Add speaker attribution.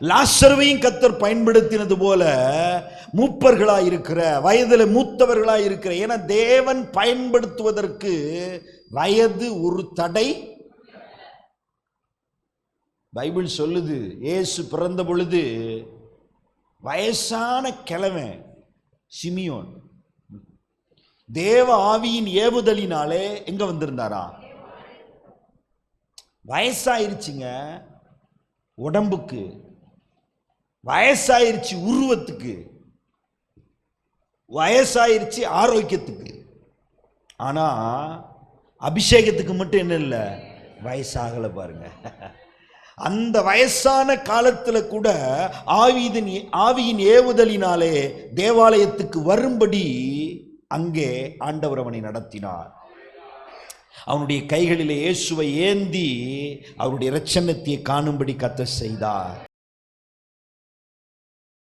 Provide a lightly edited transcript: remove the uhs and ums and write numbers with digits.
Speaker 1: லாசருவையும் கர்த்தர் பயன்படுத்தினது போல மூப்பர்களாய் இருக்கிற, வயதில் மூத்தவர்களாய் இருக்கிற, ஏன்னா தேவன் பயன்படுத்துவதற்கு வயது ஒரு தடை. பைபிள் சொல்லுது, இயேசு பிறந்த பொழுது வயசான கிழவன் சிமியோன் தேவ ஆவியின் ஏவுதலினாலே எங்க வந்திருந்தாரா? வயசாயிருச்சுங்க, உடம்புக்கு வயசாயிருச்சு, உருவத்துக்கு வயசாயிருச்சு, ஆரோக்கியத்துக்கு. ஆனா அபிஷேகத்துக்கு மட்டும் என்ன இல்லை, வயசாகல பாருங்க. அந்த வயசான காலத்துல கூட ஆவியின் ஏவுதலினாலே தேவாலயத்துக்கு வரும்படி அங்கே ஆண்டவர் அவனை நடத்தினார். அவனுடைய கைகளிலே இயேசுவை ஏந்தி அவருடைய இரட்சணத்தை காணும்படி கர்த்தர் செய்தார்.